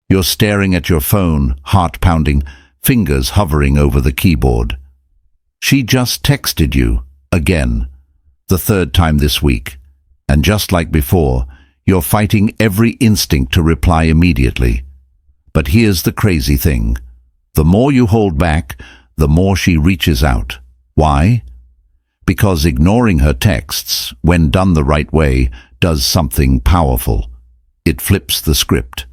You're staring at your phone, heart pounding, fingers hovering over the keyboard. She just texted you, again, the third time this week, and just like before, you're fighting every instinct to reply immediately. But here's the crazy thing. The more you hold back, the more she reaches out. Why? Because ignoring her texts, when done the right way, does something powerful. It flips the script.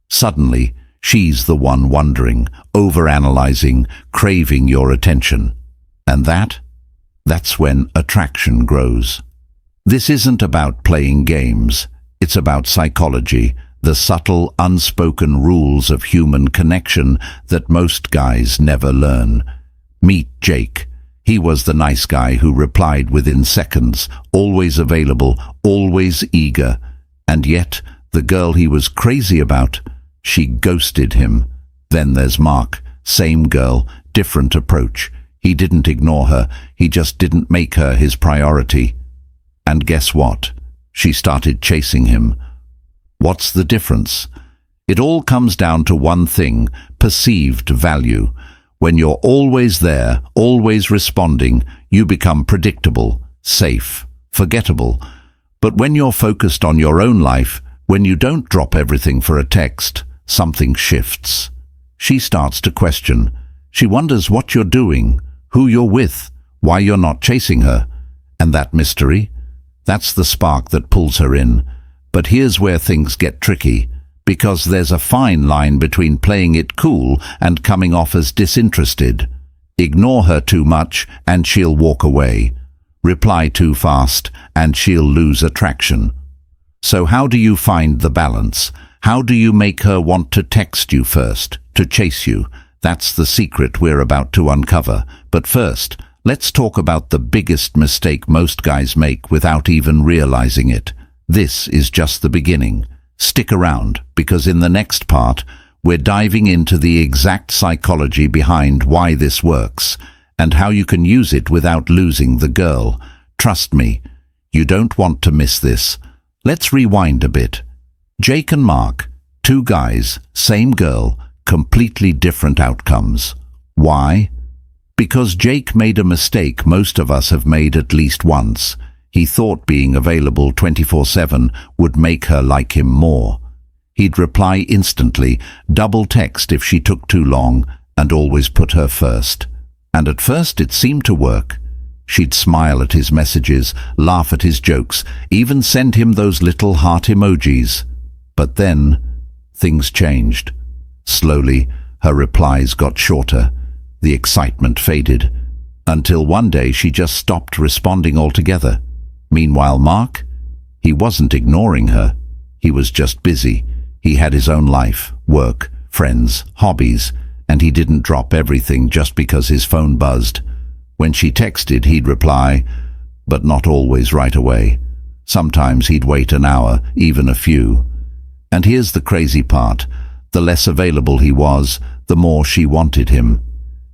Suddenly, she's the one wondering, overanalyzing, craving your attention. And that's when attraction grows. This isn't about playing games. It's about psychology, the subtle, unspoken rules of human connection that most guys never learn. Meet Jake. He was the nice guy who replied within seconds, always available, always eager. And yet, the girl he was crazy about, she ghosted him. Then there's Mark, same girl, different approach. He didn't ignore her, he just didn't make her his priority. And guess what? She started chasing him. What's the difference? It all comes down to one thing, perceived value. When you're always there, always responding, you become predictable, safe, forgettable. But when you're focused on your own life, when you don't drop everything for a text, something shifts. She starts to question. She wonders what you're doing, who you're with, why you're not chasing her. And that mystery? That's the spark that pulls her in. But here's where things get tricky, because there's a fine line between playing it cool and coming off as disinterested. Ignore her too much and she'll walk away. Reply too fast and she'll lose attraction. So how do you find the balance? How do you make her want to text you first, to chase you? That's the secret we're about to uncover. But first, let's talk about the biggest mistake most guys make without even realizing it. This is just the beginning. Stick around, because in the next part, we're diving into the exact psychology behind why this works, and how you can use it without losing the girl. Trust me, you don't want to miss this. Let's rewind a bit. Jake and Mark, two guys, same girl, completely different outcomes. Why? Because Jake made a mistake most of us have made at least once. He thought being available 24/7 would make her like him more. He'd reply instantly, double text if she took too long, and always put her first. And at first it seemed to work. She'd smile at his messages, laugh at his jokes, even send him those little heart emojis. But then, things changed. Slowly, her replies got shorter. The excitement faded. Until one day she just stopped responding altogether. Meanwhile, Mark, he wasn't ignoring her. He was just busy. He had his own life, work, friends, hobbies, and he didn't drop everything just because his phone buzzed. When she texted, he'd reply, but not always right away. Sometimes he'd wait an hour, even a few. And here's the crazy part. The less available he was, the more she wanted him.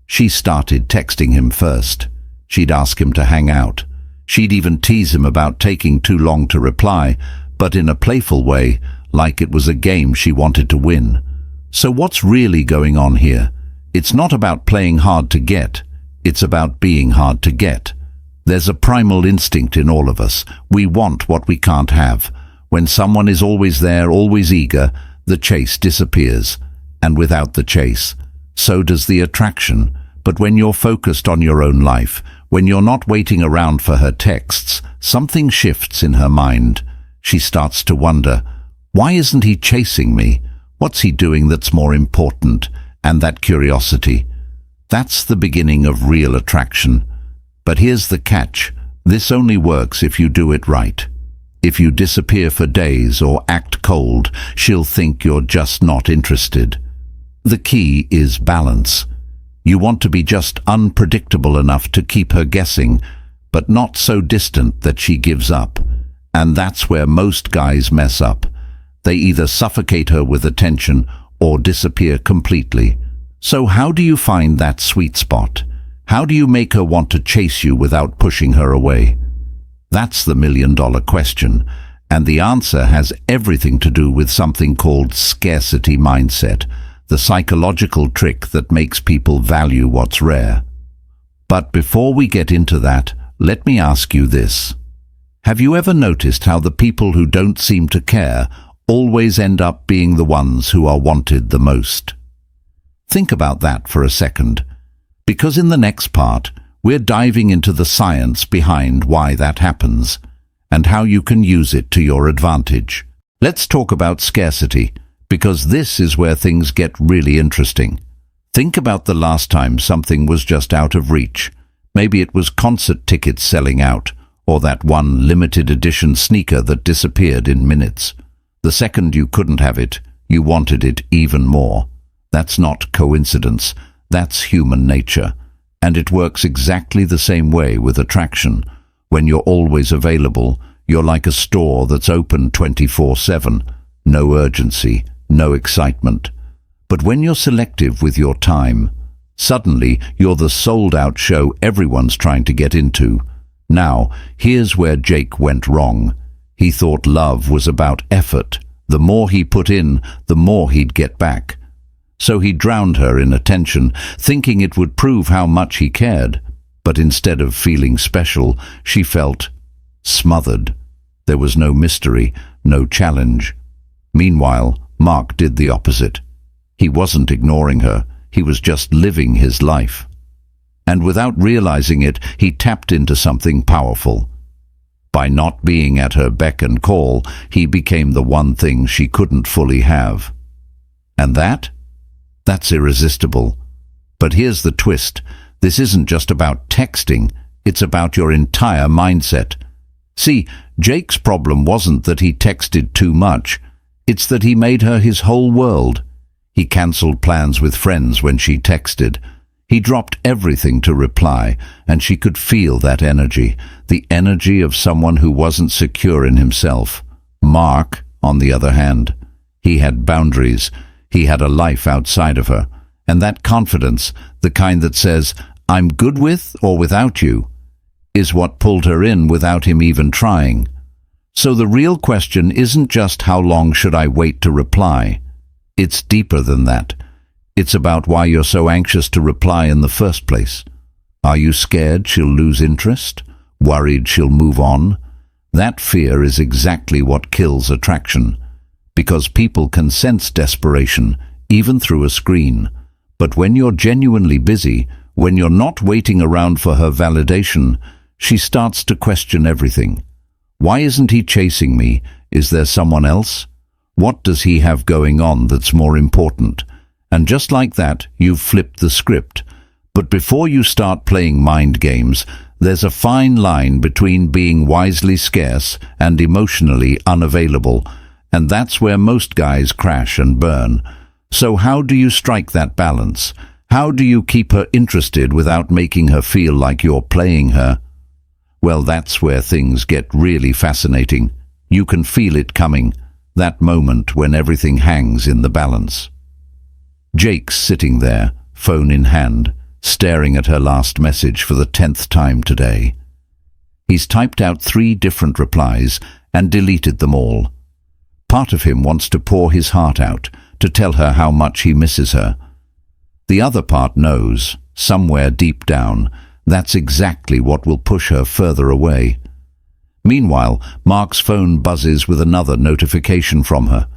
She started texting him first. She'd ask him to hang out. She'd even tease him about taking too long to reply, but in a playful way, like it was a game she wanted to win. So what's really going on here? It's not about playing hard to get. It's about being hard to get. There's a primal instinct in all of us. We want what we can't have. When someone is always there, always eager, the chase disappears. And without the chase, so does the attraction. But when you're focused on your own life, when you're not waiting around for her texts, something shifts in her mind. She starts to wonder, why isn't he chasing me? What's he doing that's more important? And that curiosity, that's the beginning of real attraction. But here's the catch. This only works if you do it right. If you disappear for days or act cold, she'll think you're just not interested. The key is balance. You want to be just unpredictable enough to keep her guessing, but not so distant that she gives up. And that's where most guys mess up. They either suffocate her with attention or disappear completely. So how do you find that sweet spot? How do you make her want to chase you without pushing her away? That's the million-dollar question. And the answer has everything to do with something called scarcity mindset, the psychological trick that makes people value what's rare. But before we get into that, let me ask you this. Have you ever noticed how the people who don't seem to care always end up being the ones who are wanted the most? Think about that for a second, because in the next part, we're diving into the science behind why that happens, and how you can use it to your advantage. Let's talk about scarcity, because this is where things get really interesting. Think about the last time something was just out of reach. Maybe it was concert tickets selling out, or that one limited edition sneaker that disappeared in minutes. The second you couldn't have it, you wanted it even more. That's not coincidence, that's human nature. And it works exactly the same way with attraction. When you're always available, you're like a store that's open 24/7. No urgency, no excitement. But when you're selective with your time, suddenly you're the sold-out show everyone's trying to get into. Now, here's where Jake went wrong. He thought love was about effort. The more he put in, the more he'd get back. So he drowned her in attention, thinking it would prove how much he cared. But instead of feeling special, she felt smothered. There was no mystery, no challenge. Meanwhile, Mark did the opposite. He wasn't ignoring her, he was just living his life. And without realizing it, he tapped into something powerful. By not being at her beck and call, he became the one thing she couldn't fully have. And that's irresistible. But here's the twist. This isn't just about texting, it's about your entire mindset. See, Jake's problem wasn't that he texted too much, it's that he made her his whole world. He cancelled plans with friends when she texted. He dropped everything to reply, and she could feel that energy, the energy of someone who wasn't secure in himself. Mark, on the other hand, he had boundaries. He had a life outside of her, and that confidence, the kind that says, "I'm good with or without you," is what pulled her in without him even trying. So the real question isn't just how long should I wait to reply. It's deeper than that. It's about why you're so anxious to reply in the first place. Are you scared she'll lose interest? Worried she'll move on? That fear is exactly what kills attraction, because people can sense desperation, even through a screen. But when you're genuinely busy, when you're not waiting around for her validation, she starts to question everything. Why isn't he chasing me? Is there someone else? What does he have going on that's more important? And just like that, you've flipped the script. But before you start playing mind games, there's a fine line between being wisely scarce and emotionally unavailable, and that's where most guys crash and burn. So how do you strike that balance? How do you keep her interested without making her feel like you're playing her? Well, that's where things get really fascinating. You can feel it coming, that moment when everything hangs in the balance. Jake's sitting there, phone in hand, staring at her last message for the 10th time today. He's typed out 3 different replies and deleted them all. Part of him wants to pour his heart out, to tell her how much he misses her. The other part knows, somewhere deep down, that's exactly what will push her further away. Meanwhile, Mark's phone buzzes with another notification from her.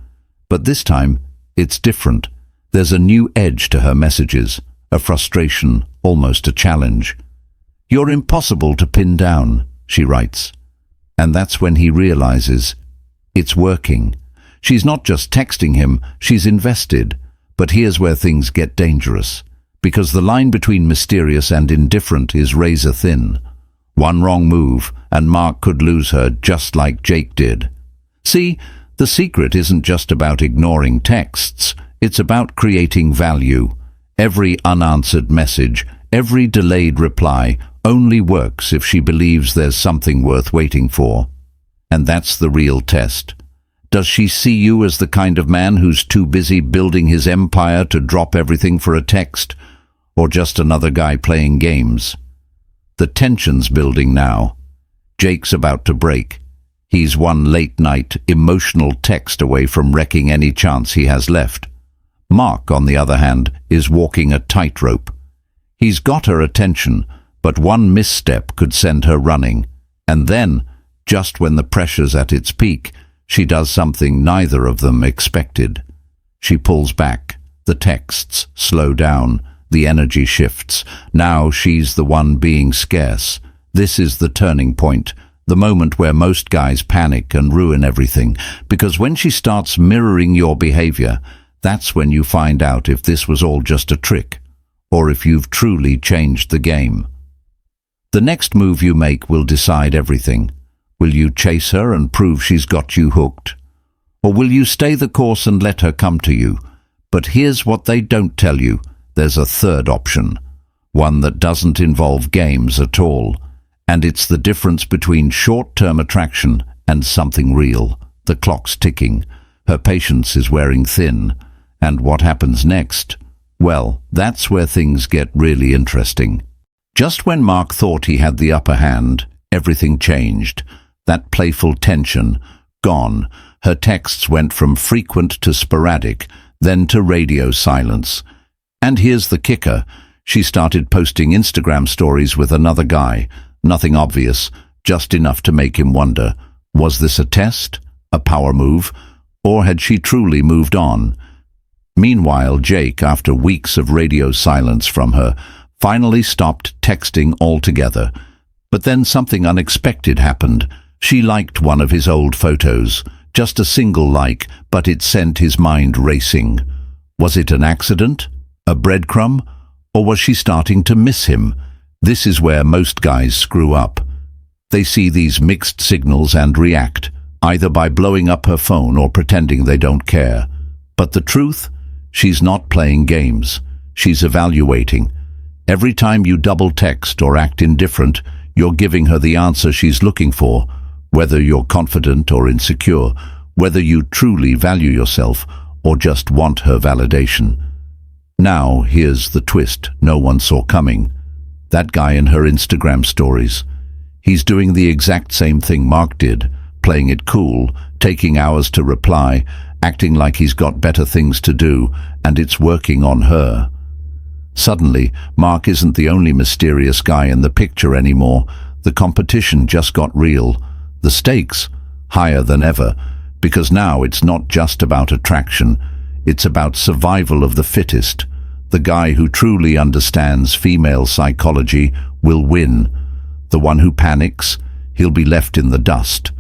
But this time, it's different. There's a new edge to her messages, a frustration, almost a challenge. "You're impossible to pin down," she writes. And that's when he realizes it's working. She's not just texting him, she's invested. But here's where things get dangerous, because the line between mysterious and indifferent is razor thin. One wrong move, and Mark could lose her just like Jake did. See, the secret isn't just about ignoring texts, it's about creating value. Every unanswered message, every delayed reply, only works if she believes there's something worth waiting for. And that's the real test. Does she see you as the kind of man who's too busy building his empire to drop everything for a text, or just another guy playing games? The tension's building now. Jake's about to break. He's one late-night, emotional text away from wrecking any chance he has left. Mark, on the other hand, is walking a tightrope. He's got her attention, but one misstep could send her running. And then, just when the pressure's at its peak, she does something neither of them expected. She pulls back. The texts slow down. The energy shifts. Now she's the one being scarce. This is the turning point, the moment where most guys panic and ruin everything, because when she starts mirroring your behavior, that's when you find out if this was all just a trick, or if you've truly changed the game. The next move you make will decide everything. Will you chase her and prove she's got you hooked? Or will you stay the course and let her come to you? But here's what they don't tell you. There's a third option, one that doesn't involve games at all. And it's the difference between short-term attraction and something real. The clock's ticking. Her patience is wearing thin. And what happens next? Well, that's where things get really interesting. Just when Mark thought he had the upper hand, everything changed. That playful tension, gone. Her texts went from frequent to sporadic, then to radio silence. And here's the kicker. She started posting Instagram stories with another guy. Nothing obvious, just enough to make him wonder, was this a test, a power move, or had she truly moved on? Meanwhile, Jake, after weeks of radio silence from her, finally stopped texting altogether. But then something unexpected happened. She liked one of his old photos. Just a single like, but it sent his mind racing. Was it an accident? A breadcrumb? Or was she starting to miss him? This is where most guys screw up. They see these mixed signals and react, either by blowing up her phone or pretending they don't care. But the truth? She's not playing games. She's evaluating. Every time you double text or act indifferent, you're giving her the answer she's looking for, whether you're confident or insecure, whether you truly value yourself or just want her validation. Now, here's the twist no one saw coming. That guy in her Instagram stories. He's doing the exact same thing Mark did, playing it cool, taking hours to reply, acting like he's got better things to do, and it's working on her. Suddenly, Mark isn't the only mysterious guy in the picture anymore. The competition just got real. The stakes, higher than ever, because now it's not just about attraction, it's about survival of the fittest. The guy who truly understands female psychology will win. The one who panics, he'll be left in the dust.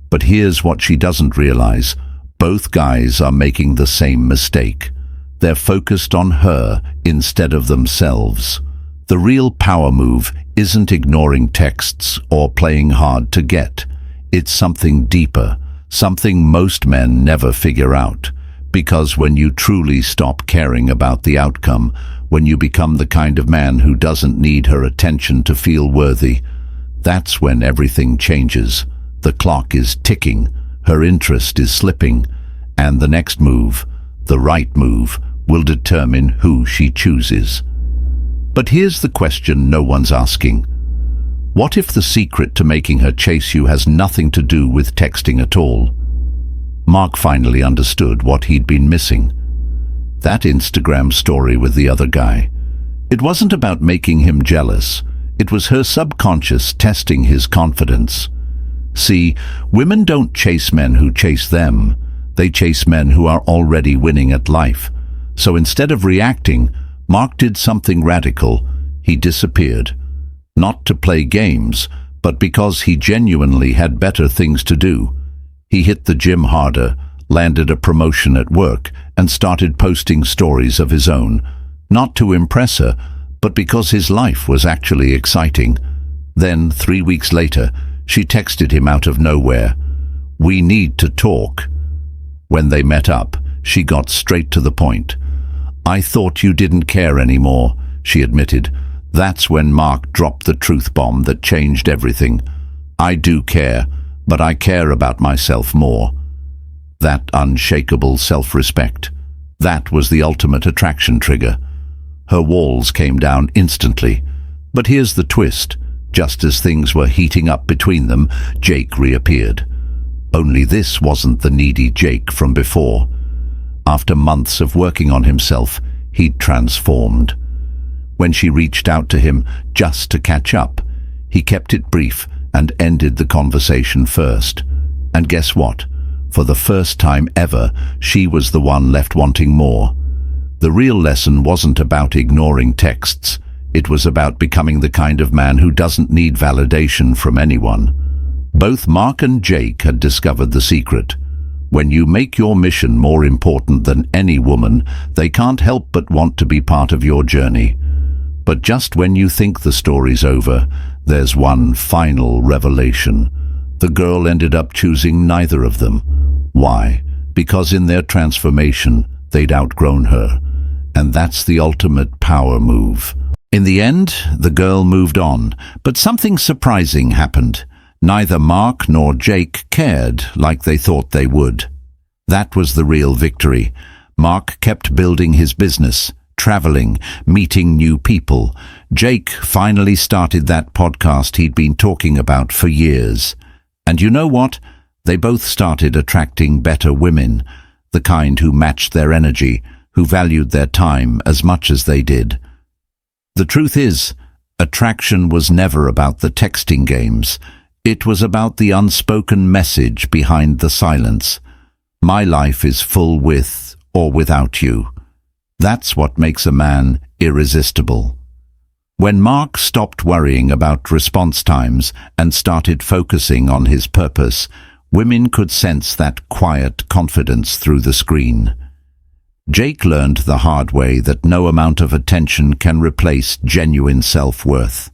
But here's what she doesn't realize. Both guys are making the same mistake. They're focused on her instead of themselves. The real power move isn't ignoring texts or playing hard to get. It's something deeper, something most men never figure out. Because when you truly stop caring about the outcome, when you become the kind of man who doesn't need her attention to feel worthy, that's when everything changes. The clock is ticking, her interest is slipping, and the next move, the right move, will determine who she chooses. But here's the question no one's asking. What if the secret to making her chase you has nothing to do with texting at all? Mark finally understood what he'd been missing. That Instagram story with the other guy. It wasn't about making him jealous. It was her subconscious testing his confidence. See, women don't chase men who chase them. They chase men who are already winning at life. So instead of reacting, Mark did something radical. He disappeared. Not to play games, but because he genuinely had better things to do. He hit the gym harder, landed a promotion at work, and started posting stories of his own, not to impress her, but because his life was actually exciting. Then, 3 weeks later, she texted him out of nowhere, "We need to talk." When they met up, she got straight to the point. "I thought you didn't care anymore," she admitted. That's when Mark dropped the truth bomb that changed everything. "I do care, but I care about myself more." That unshakable self-respect, that was the ultimate attraction trigger. Her walls came down instantly. But here's the twist. Just as things were heating up between them, Jake reappeared. Only this wasn't the needy Jake from before. After months of working on himself, he'd transformed. When she reached out to him just to catch up, he kept it brief and ended the conversation first. And guess what? For the first time ever, she was the one left wanting more. The real lesson wasn't about ignoring texts. It was about becoming the kind of man who doesn't need validation from anyone. Both Mark and Jake had discovered the secret. When you make your mission more important than any woman, they can't help but want to be part of your journey. But just when you think the story's over, there's one final revelation. The girl ended up choosing neither of them. Why? Because in their transformation, they'd outgrown her. And that's the ultimate power move. In the end, the girl moved on, but something surprising happened. Neither Mark nor Jake cared like they thought they would. That was the real victory. Mark kept building his business, traveling, meeting new people. Jake finally started that podcast he'd been talking about for years. And you know what? They both started attracting better women, the kind who matched their energy, who valued their time as much as they did. The truth is, attraction was never about the texting games. It was about the unspoken message behind the silence. My life is full with or without you. That's what makes a man irresistible. When Mark stopped worrying about response times and started focusing on his purpose, women could sense that quiet confidence through the screen. Jake learned the hard way that no amount of attention can replace genuine self-worth.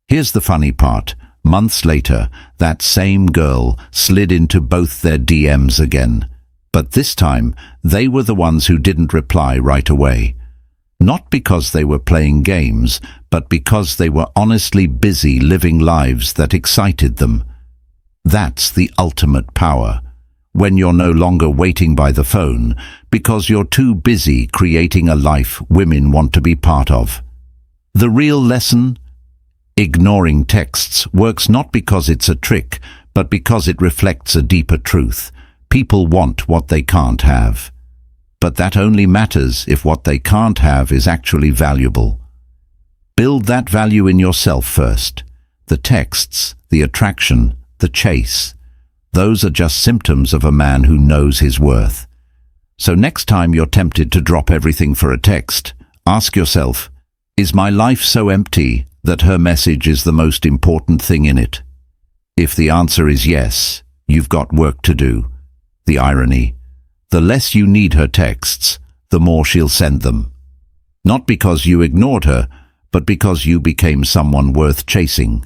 Here's the funny part. Months later, that same girl slid into both their DMs again. But this time, they were the ones who didn't reply right away. Not because they were playing games, but because they were honestly busy living lives that excited them. That's the ultimate power. When you're no longer waiting by the phone because you're too busy creating a life women want to be part of. The real lesson? Ignoring texts works not because it's a trick, but because it reflects a deeper truth. People want what they can't have. But that only matters if what they can't have is actually valuable. Build that value in yourself first. The texts, the attraction, the chase. Those are just symptoms of a man who knows his worth. So next time you're tempted to drop everything for a text, ask yourself, is my life so empty that her message is the most important thing in it? If the answer is yes, you've got work to do. The irony, the less you need her texts, the more she'll send them. Not because you ignored her, but because you became someone worth chasing.